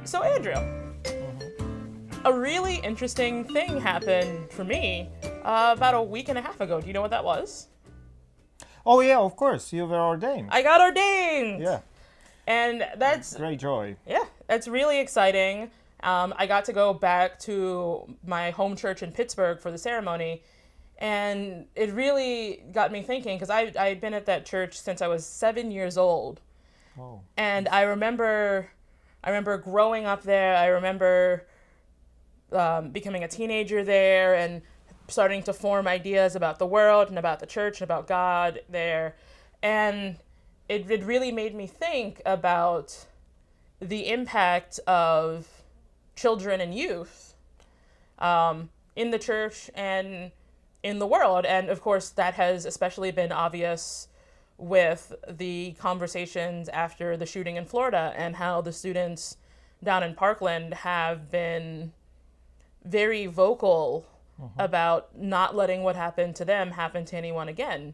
So Andrew, a really interesting thing happened for me about a week and a half ago. Do you know what that was? Oh yeah, of course. You were ordained. I got ordained! Yeah. And that's, Great joy. yeah, that's really exciting. I got to go back to my home church in Pittsburgh for the ceremony, and it really got me thinking, because I'd been at that church since I was 7 years old. Oh. And I remember growing up there. I remember becoming a teenager there and starting to form ideas about the world and about the church and about God there. And it really made me think about the impact of children and youth in the church and in the world. And of course, that has especially been obvious with the conversations after the shooting in Florida and how the students down in Parkland have been very vocal about not letting what happened to them happen to anyone again.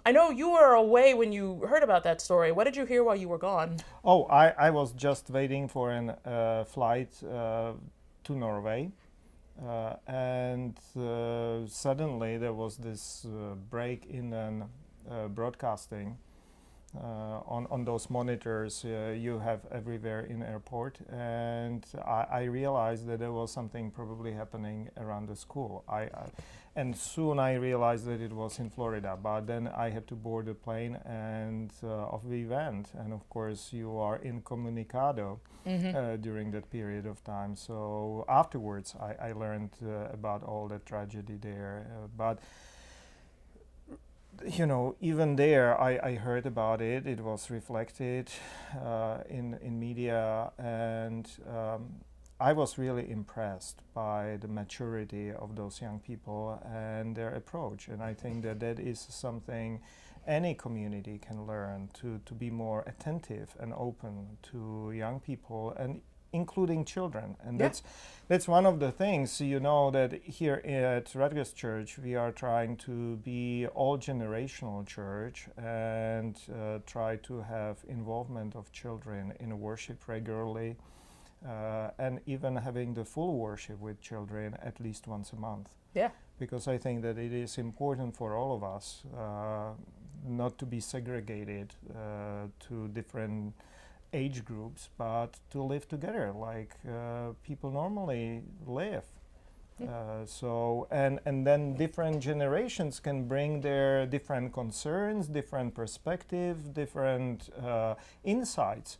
I know you were away when you heard about that story. What did you hear while you were gone? Oh, I was just waiting for a flight to Norway, and suddenly there was this break in broadcasting on those monitors you have everywhere in airport, and I realized that there was something probably happening around the school. And soon I realized that it was in Florida, but then I had to board the plane, and off we went. And of course you are incommunicado during that period of time. So afterwards I learned about all the tragedy there, but you know, even there, I heard about it. It was reflected in media, and I was really impressed by the maturity of those young people and their approach. And I think that that is something any community can learn, to be more attentive and open to young people, and including children. And that's one of the things, you know, that here at Rutgers Church we are trying to be all generational church and try to have involvement of children in worship regularly, and even having the full worship with children at least once a month. Yeah. Because I think that it is important for all of us not to be segregated to different age groups, but to live together like people normally live. So and then different generations can bring their different concerns, different perspective, different insights.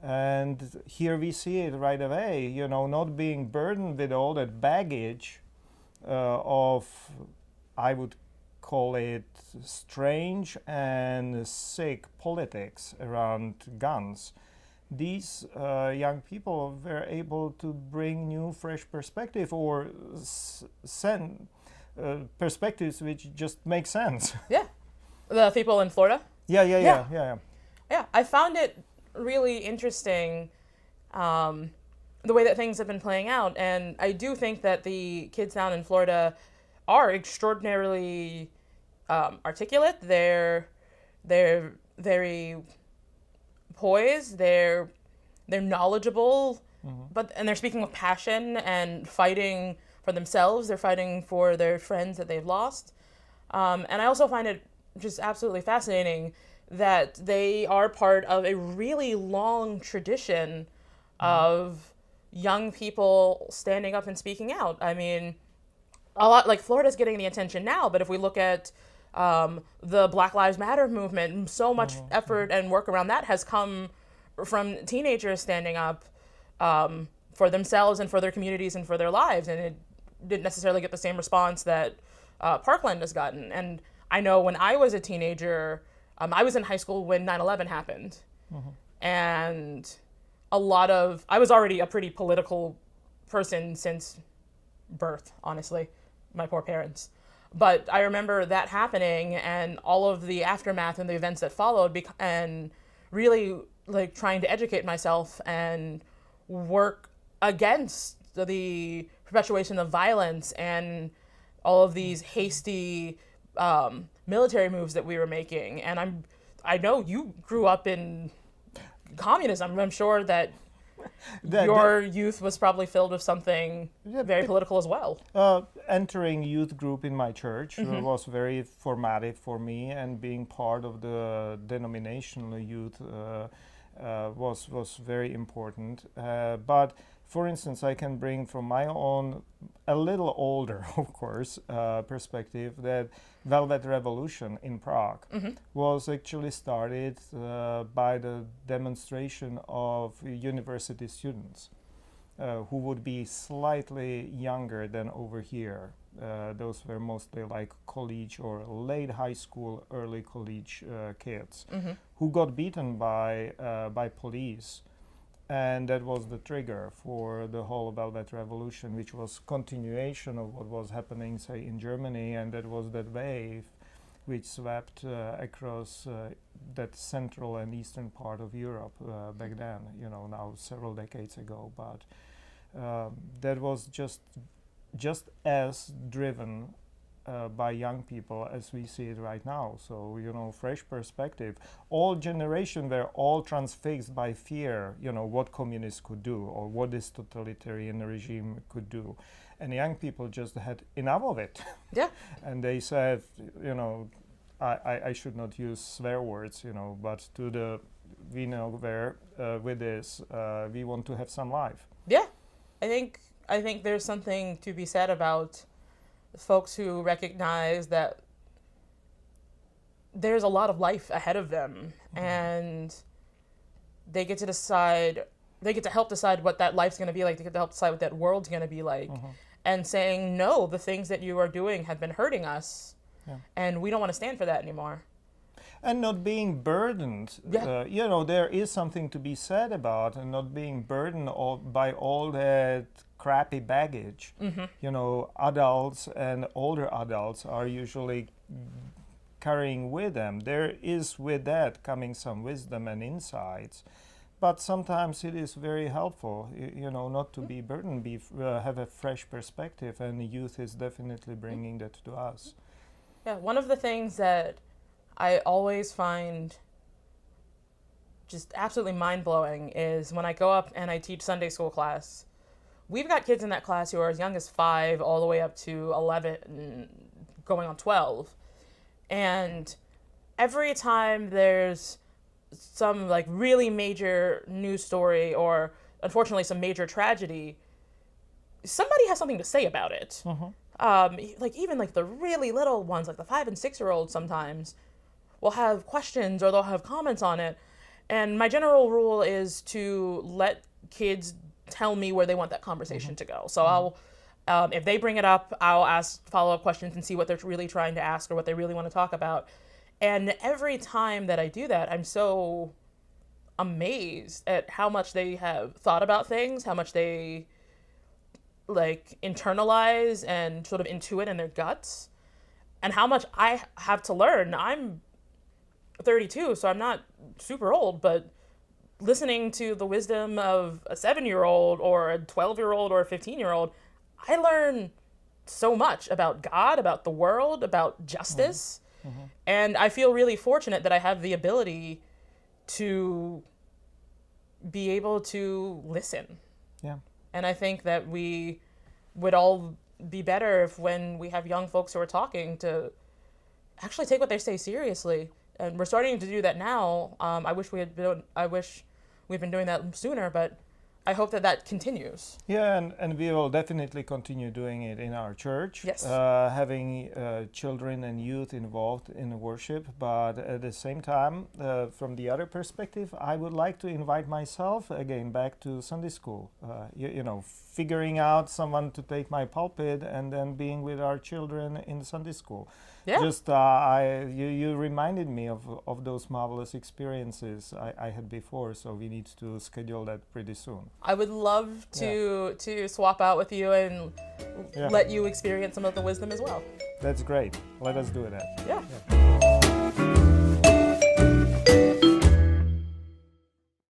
And here we see it right away, you know, not being burdened with all that baggage of, I would call it, strange and sick politics around guns. These young people were able to bring new, fresh perspective, or send perspectives which just make sense. Yeah. The people in Florida? Yeah. Yeah, I found it really interesting the way that things have been playing out, and I do think that the kids down in Florida are extraordinarily articulate. They're very poised. They're knowledgeable, and they're speaking with passion and fighting for themselves. They're fighting for their friends that they've lost, and I also find it just absolutely fascinating that they are part of a really long tradition of young people standing up and speaking out. I mean, a lot, like Florida's getting the attention now, but if we look at the Black Lives Matter movement, so much effort and work around that has come from teenagers standing up for themselves and for their communities and for their lives, and it didn't necessarily get the same response that Parkland has gotten. And I know when I was a teenager, I was in high school when 9/11 happened, and I was already a pretty political person since birth, honestly, my poor parents. But I remember that happening and all of the aftermath and the events that followed, and really like trying to educate myself and work against the perpetuation of violence and all of these hasty military moves that we were making. And I know you grew up in communism. I'm sure that your youth was probably filled with something very political as well. Entering youth group in my church was very formative for me, and being part of the denominational youth was very important. But for instance, I can bring from my own, a little older, of course, perspective, that Velvet Revolution in Prague was actually started by the demonstration of university students who would be slightly younger than over here. Those were mostly like college or late high school, early college kids who got beaten by police. And that was the trigger for the whole Velvet Revolution, which was continuation of what was happening, say, in Germany, and that was that wave which swept across that central and eastern part of Europe back then, now several decades ago. But that was just as driven by young people as we see it right now. So, fresh perspective. All generation were all transfixed by fear, what communists could do or what this totalitarian regime could do. And young people just had enough of it. Yeah. And they said, I should not use swear words, but we know where with this, we want to have some life. Yeah. I think there's something to be said about folks who recognize that there's a lot of life ahead of them, and they get to help decide what that life's going to be like. They get to help decide what that world's going to be like, and saying, no, the things that you are doing have been hurting us, and we don't want to stand for that anymore. And not being burdened. There is something to be said about, and not being burdened by all that crappy baggage. Adults and older adults are usually carrying with them. There is with that coming some wisdom and insights, but sometimes it is very helpful, not to be burdened, have a fresh perspective, and youth is definitely bringing that to us. Yeah, one of the things that I always find just absolutely mind-blowing is when I go up and I teach Sunday school class. We've got kids in that class who are as young as 5 all the way up to 11 and going on 12. And every time there's some like really major news story or unfortunately some major tragedy, somebody has something to say about it. Even the really little ones, like the 5 and 6 year olds sometimes will have questions or they'll have comments on it. And my general rule is to let kids tell me where they want that conversation to go. So I'll, if they bring it up, I'll ask follow-up questions and see what they're really trying to ask or what they really want to talk about. And every time that I do that, I'm so amazed at how much they have thought about things, how much they internalize and sort of intuit in their guts, and how much I have to learn. I'm 32, so I'm not super old, but listening to the wisdom of a 7-year-old or a 12-year-old or a 15-year-old, I learn so much about God, about the world, about justice. And I feel really fortunate that I have the ability to be able to listen. Yeah. And I think that we would all be better if when we have young folks who are talking to actually take what they say seriously. And we're starting to do that now. I wish we've been doing that sooner, but I hope that continues. Yeah, and we will definitely continue doing it in our church. Yes. Having children and youth involved in worship, but at the same time, from the other perspective, I would like to invite myself again back to Sunday school. Figuring out someone to take my pulpit and then being with our children in Sunday school. Yeah. Just you reminded me of those marvelous experiences I had before, so we need to schedule that pretty soon. I would love to swap out with you and let you experience some of the wisdom as well. That's great. Let us do that. Yeah.